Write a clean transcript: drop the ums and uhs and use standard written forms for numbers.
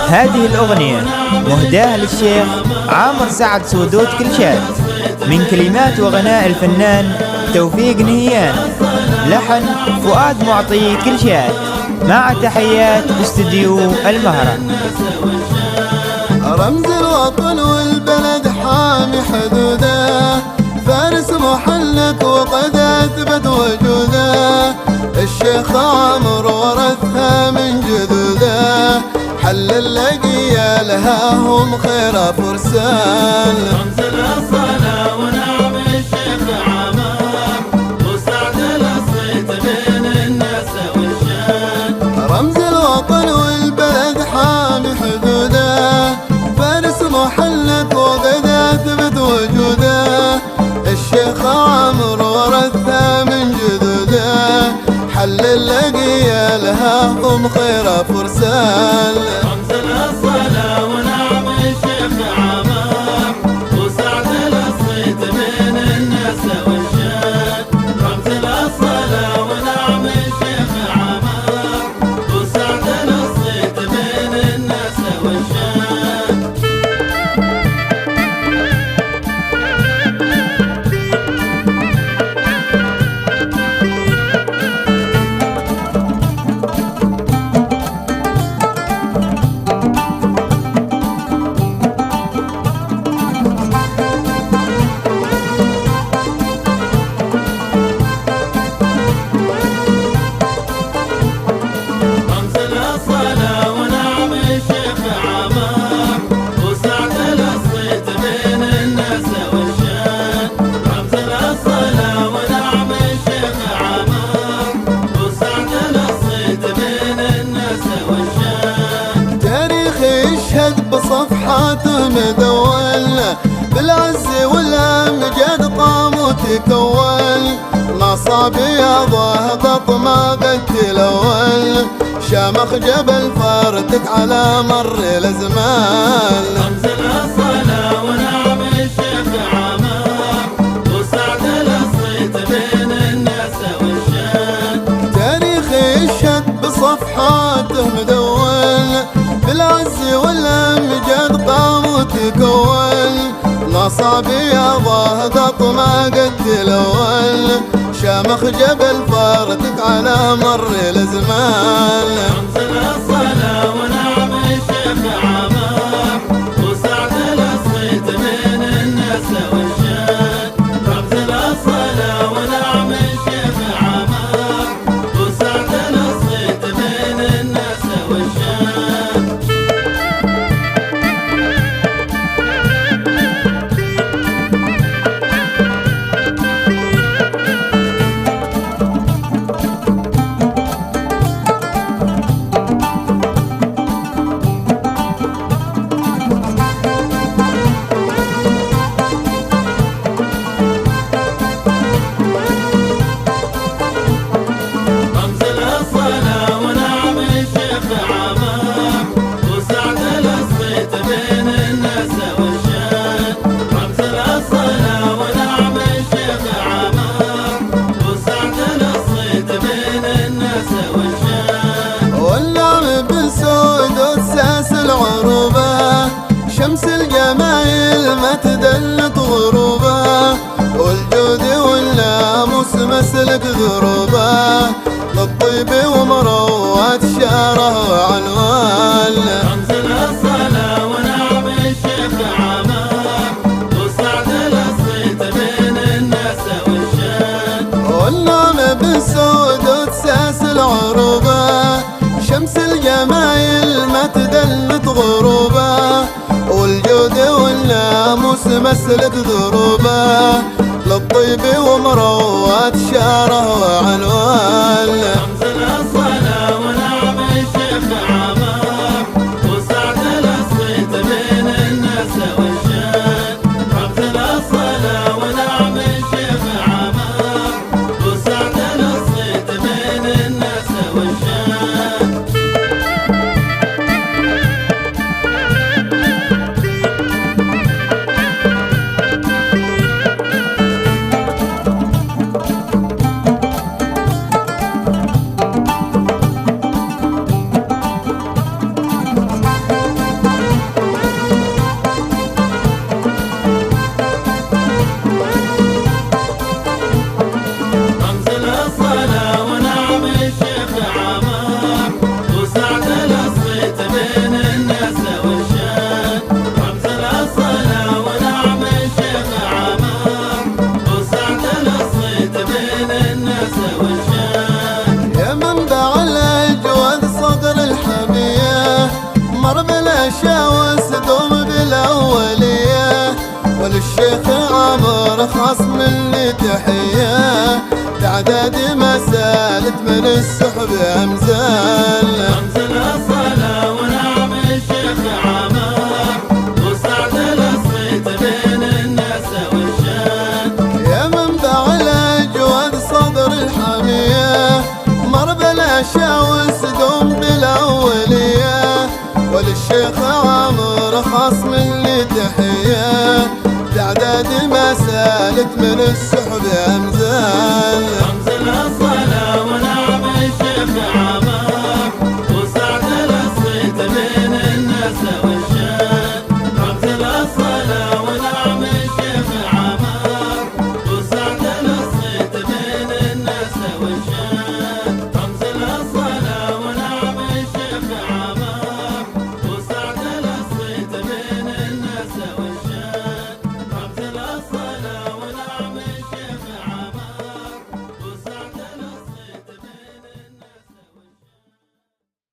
هذه الأغنية مهداة للشيخ عامر سعد سودوت كلشات، من كلمات وغناء الفنان توفيق نهيان، لحن فؤاد معطي كلشات، مع تحيات استديو المهرة. رمز الوطن والبلد حامي حدوده، فارس محلك وقد اثبت وجوده، الشيخ عامر ورثها من جدوده، حل اللقيا لها هم خير فرسان. رمز الأصالة ونعم الشيخ عامر، وسعد الصيت بين الناس والشان. رمز الوطن والبلد حامي حدوده، فارس محلك وقد اثبت وجوده، الشيخ عامر ورثها من جدوده، حل اللقيا لها هم خير فرسان. رمز الأصالة ونعم الشيخ عامر، وسعد الصيت بين الناس والشان. رمز الأصالة ونعم الشيخ عامر، وسعد الصيت بين الناس والشان. رمز الأصالة ونعم الشيخ عامر، وسعد الصيت بين الناس والشان. رمز الأصالة ونعم الشيخ عامر، وسعد الصيت بين الناس والشان. تاريخ يشهد بصفحاته مدون، بالعز والأمجاد قام وتكون، نصاب ياضه قط ما قد تلون، شامخ جبل فارتك على مر الازمان. رمز الأصالة ونعم الشيخ عامر، وسعد الصيت بين الناس والشان. تاريخ يشهد بصفحاته مدون، بالعز والأمجاد قام وتكون، نصاب ياضه قط ما قد تلون، شامخ جبل فارتك على مر الازمان. رمز الأصالة ونعم الشيخ عامر، وسعد الصيت بين الناس والشان. رمز الأصالة ونعم الشيخ عامر، وسعد الصيت بين الناس والشان. رمز الأصالة ونعم الشيخ عامر، وسعد الصيت بين الناس والشان. رمز الأصالة ونعم الشيخ عامر، وسعد الصيت بين الناس والشان. والنعم بن سود وساس العروبة، شمس الجمايل ما تدلت غروبة، والجود والناموس مسلك ذروبة، للطيب ومروات شاره وعنوان. رمز الأصالة ونعم الشيخ عامر، وسعد الصيت بين الناس والشان. والنعم بن سود وساس العروبة، شمس الجمايل ما تدلت غروبة، والجود والناموس مسلك ذروبة، للطيب ومروات شاره وعنوان. رمز الأصالة ونعم الشيخ عامر، وسعد الصيت بين الناس والشان. رمز الأصالة ونعم الشيخ عامر، وسعد الصيت بين الناس والشان. خصم اللي تحياه تعداد ما سالت من السحب أمزال. رمز الأصالة ونعم الشيخ عامر وسعد الصيت بين الناس والشان. يا منبع الأجواد صدر الحمية مر بالأشياء وسدوم بالأولية وللشيخ عامر خصم اللي تحياه تعداد ما سالت من السحب أمزال.